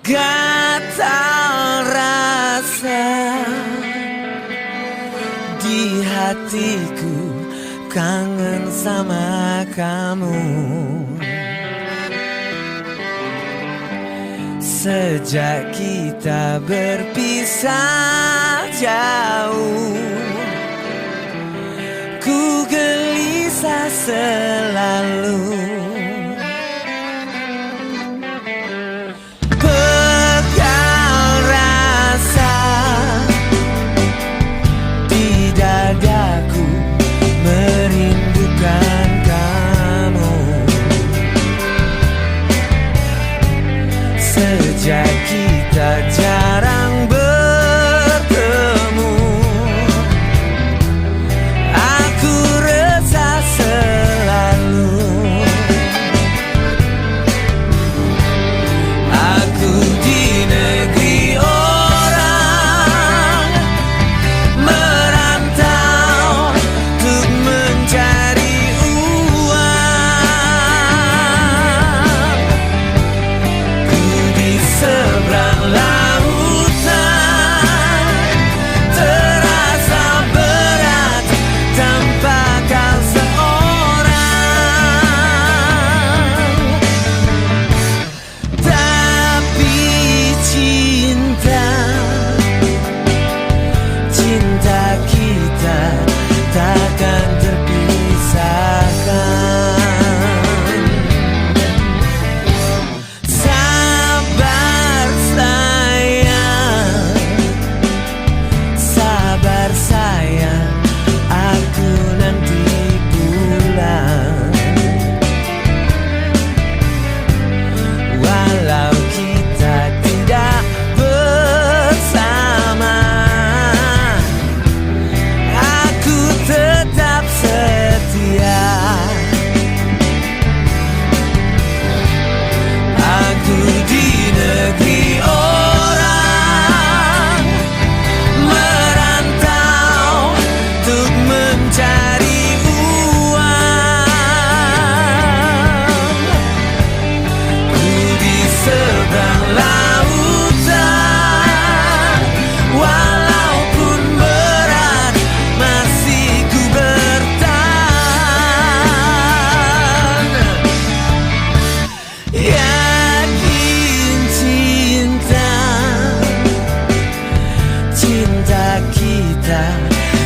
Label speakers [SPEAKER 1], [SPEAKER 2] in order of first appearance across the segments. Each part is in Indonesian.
[SPEAKER 1] Gak tahu rasa di hatiku, kangen sama kamu. Sejak kita berpisah jauh, ku gelisah selalu. Sejak kita jarang bertemu, aku resah selalu. Aku di negeri orang, merantau untuk mencari seberang lautan, terasa berat tanpa kau seorang. Tapi cinta kita takkan terpisahkan.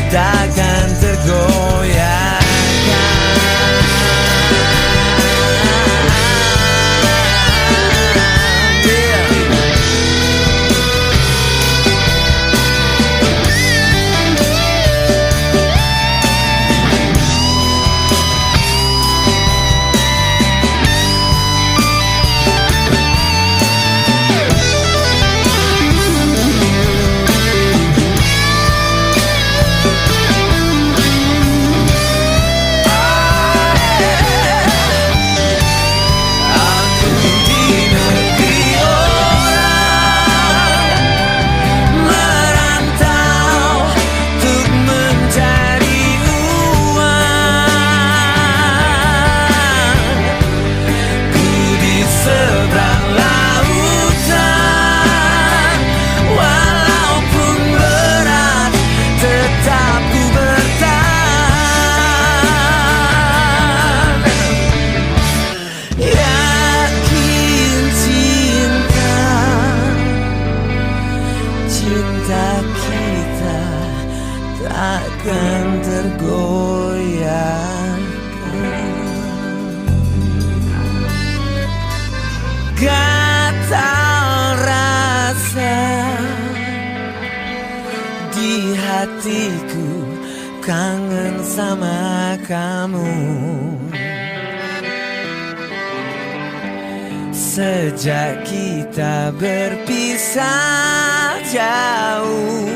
[SPEAKER 1] Takkan tergoyahkan. Cinta kita takkan tergoyahkan. Gak tahu rasa di hatiku, kangen sama kamu. Sejak kita berpisah jauh,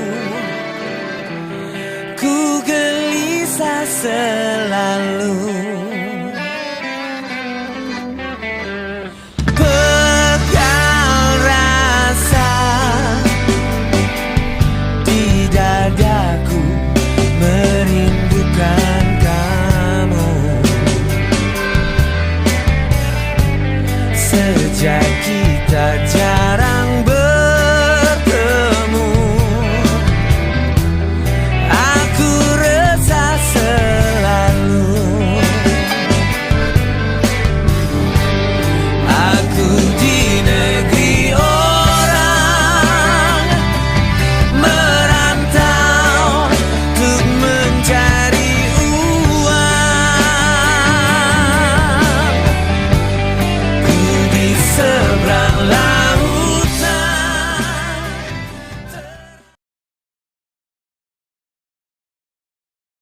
[SPEAKER 1] ku gelisah selalu. Pegang rasa di dadaku, merindukan kamu. Sejak kita jarang